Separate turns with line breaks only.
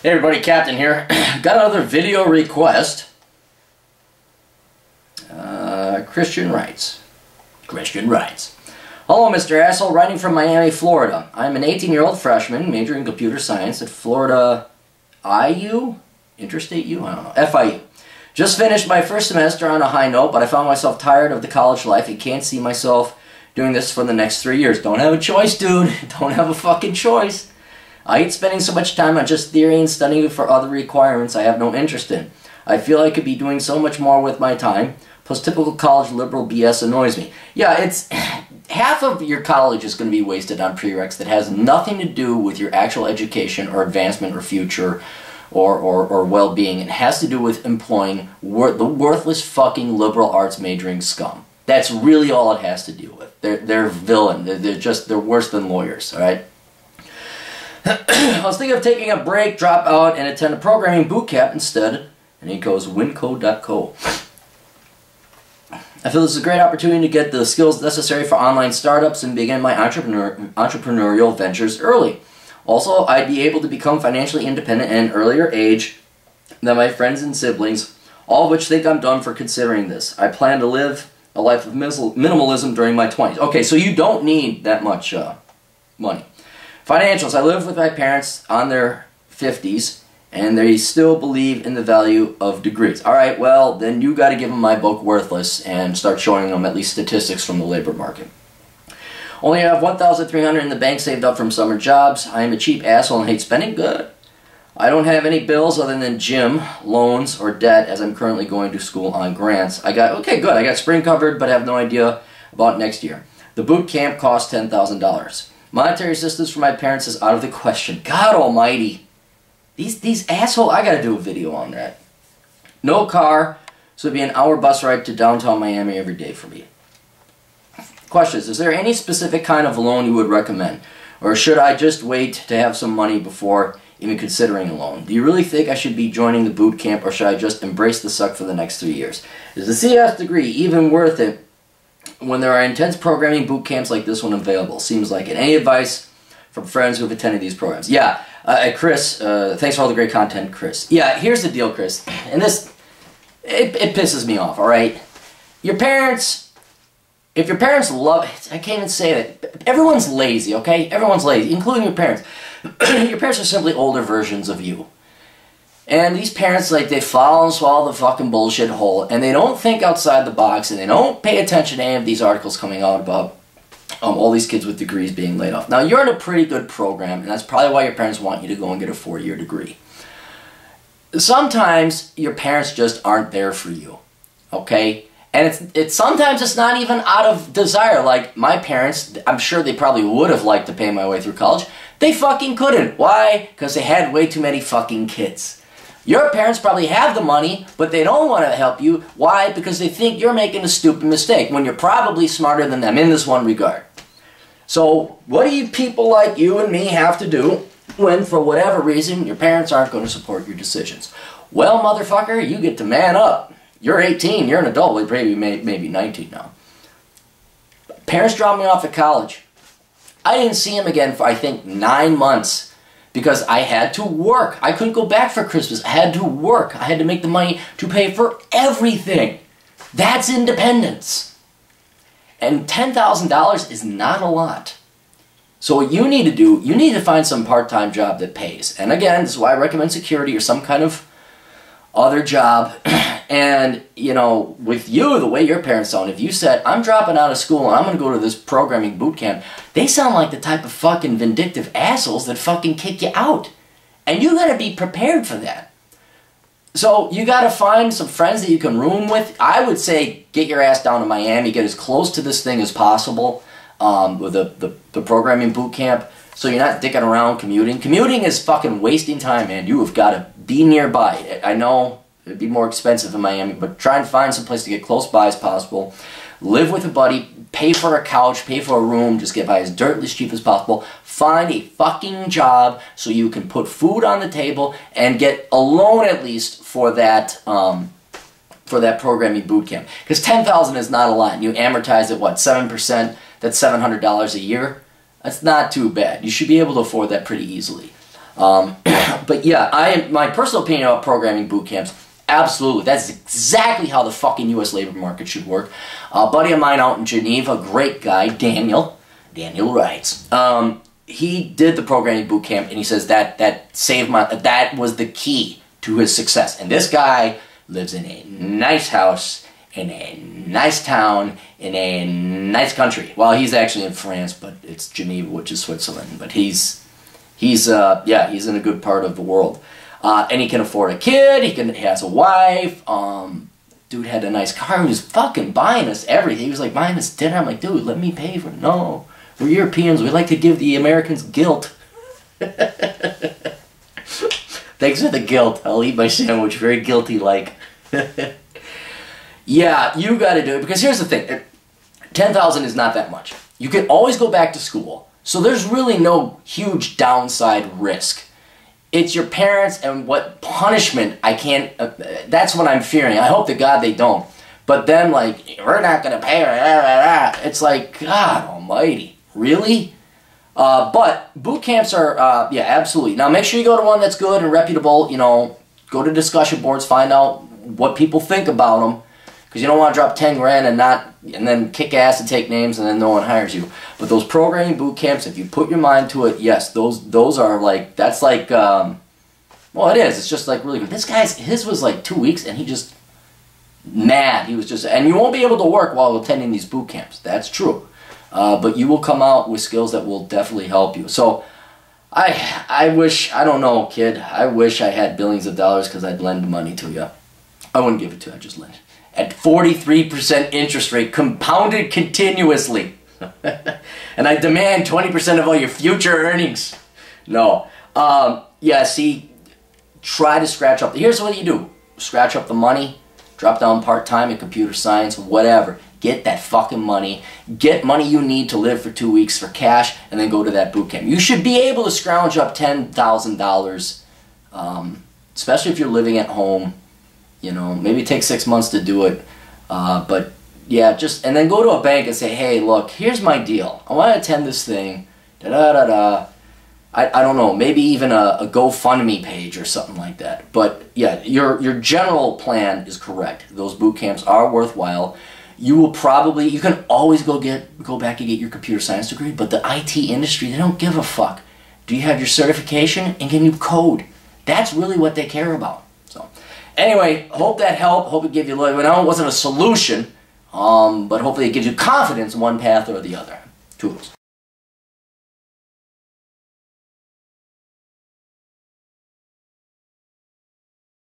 Hey everybody, Captain here. Got another video request. Christian writes. Hello, Mr. Asshole, writing from Miami, Florida. I'm an 18-year-old freshman majoring in computer science at Florida IU? Interstate U? I don't know. FIU. Just finished my first semester on a high note, but I found myself tired of the college life and can't see myself doing this for the next 3 years. Don't have a choice, dude. Don't have a fucking choice. I hate spending so much time on just theory and studying for other requirements I have no interest in. I feel I could be doing so much more with my time, plus typical college liberal BS annoys me. Yeah, it's half of your college is going to be wasted on prereqs that has nothing to do with your actual education or advancement or future or well-being. It has to do with employing the worthless fucking liberal arts majoring scum. That's really all it has to do with. They're villain. They're worse than lawyers, alright? I was thinking of taking a break, drop out, and attend a programming bootcamp instead. And he goes, winco.co. I feel this is a great opportunity to get the skills necessary for online startups and begin my entrepreneurial ventures early. Also, I'd be able to become financially independent at an earlier age than my friends and siblings, all of which think I'm done for considering this. I plan to live a life of minimalism during my 20s. Okay, so you don't need that much money. Financials. I live with my parents on their 50s, and they still believe in the value of degrees. Alright, well, then you got to give them my book Worthless and start showing them at least statistics from the labor market. Only have $1,300 in the bank saved up from summer jobs. I am a cheap asshole and hate spending. Good. I don't have any bills other than gym, loans, or debt as I'm currently going to school on grants. Okay, good. I got spring covered, but have no idea about next year. The boot camp costs $10,000. Monetary assistance for my parents is out of the question. God almighty. These asshole, I gotta do a video on that. No car, so it'd be an hour bus ride to downtown Miami every day for me. Questions. Is there any specific kind of loan you would recommend? Or should I just wait to have some money before even considering a loan? Do you really think I should be joining the boot camp, or should I just embrace the suck for the next 3 years? Is the CS degree even worth it when there are intense programming boot camps like this one available? Seems like it. Any advice from friends who have attended these programs? Yeah, Chris, thanks for all the great content, Chris. Yeah, here's the deal, Chris, and this, it pisses me off, alright? Your parents, if your parents love, I can't even say that, everyone's lazy, okay? Everyone's lazy, including your parents. Your parents are simply older versions of you. And these parents, like, they follow and swallow the fucking bullshit whole, and they don't think outside the box, and they don't pay attention to any of these articles coming out about all these kids with degrees being laid off. Now, you're in a pretty good program, and that's probably why your parents want you to go and get a 4-year degree. Sometimes your parents just aren't there for you, okay? And sometimes it's not even out of desire. Like, my parents, I'm sure they probably would have liked to pay my way through college. They fucking couldn't. Why? Because they had way too many fucking kids. Your parents probably have the money, but they don't want to help you. Why? Because they think you're making a stupid mistake, when you're probably smarter than them in this one regard. So, what do you people like you and me have to do when, for whatever reason, your parents aren't going to support your decisions? Well, motherfucker, you get to man up. You're 18, you're an adult, maybe 19 now. Parents dropped me off at college. I didn't see him again for, I think, 9 months. Because I had to work. I couldn't go back for Christmas. I had to work. I had to make the money to pay for everything. That's independence. And $10,000 is not a lot. So what you need to do, you need to find some part-time job that pays. And again, this is why I recommend security or some kind of other job. And, you know, with you, the way your parents sound, if you said, I'm dropping out of school and I'm going to go to this programming boot camp, they sound like the type of fucking vindictive assholes that fucking kick you out. And you got to be prepared for that. So you got to find some friends that you can room with. I would say get your ass down to Miami, get as close to this thing as possible with the programming boot camp, so you're not dicking around commuting. Commuting is fucking wasting time, man. You have got to be nearby. I know it'd be more expensive in Miami, but try and find some place to get close by as possible. Live with a buddy, pay for a couch, pay for a room, just get by as dirtly cheap as possible. Find a fucking job so you can put food on the table and get a loan at least for that programming boot camp. Because $10,000 is not a lot. And you amortize it, what, 7%? That's $700 a year. That's not too bad. You should be able to afford that pretty easily. But yeah, my personal opinion about programming boot camps, absolutely. That's exactly how the fucking U.S. labor market should work. A buddy of mine out in Geneva, great guy, Daniel writes, he did the programming boot camp, and he says that was the key to his success. And this guy lives in a nice house, in a nice town, in a nice country. Well, he's actually in France, but it's Geneva, which is Switzerland. But he's in a good part of the world. And he can afford a kid, he has a wife, dude had a nice car, he was fucking buying us everything. He was like buying us dinner. I'm like, dude, let me pay for it. No, we're Europeans, we like to give the Americans guilt. Thanks for the guilt. I'll eat my sandwich very guilty-like. Yeah, you gotta do it, because here's the thing, $10,000 is not that much. You can always go back to school, so there's really no huge downside risk. It's your parents and what punishment I can't, that's what I'm fearing. I hope to God they don't. But then, like, we're not going to pay her. It's like, God almighty. Really? But boot camps are, yeah, absolutely. Now, make sure you go to one that's good and reputable. You know, go to discussion boards, find out what people think about them. Because you don't want to drop 10 grand and then kick ass and take names and then no one hires you. But those programming boot camps, if you put your mind to it, yes, those are like, that's like, well, it is. It's just like really good. This guy's, his was like 2 weeks and he just, mad. He was just, and you won't be able to work while attending these boot camps. That's true. But you will come out with skills that will definitely help you. So, I wish, I don't know, kid, I wish I had billions of dollars because I'd lend money to you. I wouldn't give it to you, I'd just lend it. At 43% interest rate, compounded continuously. And I demand 20% of all your future earnings. No. Yeah, see, try to scratch up. Here's what you do. Scratch up the money, drop down part-time in computer science, whatever. Get that fucking money. Get money you need to live for 2 weeks for cash, and then go to that boot camp. You should be able to scrounge up $10,000, especially if you're living at home. You know, maybe take 6 months to do it, but yeah, and then go to a bank and say, hey, look, here's my deal. I want to attend this thing, da-da-da-da. I don't know, maybe even a GoFundMe page or something like that. But yeah, your general plan is correct. Those boot camps are worthwhile. You will probably, you can always go back and get your computer science degree, but the IT industry, they don't give a fuck. Do you have your certification and can you code? That's really what they care about. So. Anyway, hope that helped. Hope it gave you a little. I know it wasn't a solution, but hopefully it gives you confidence in one path or the other. Toodles.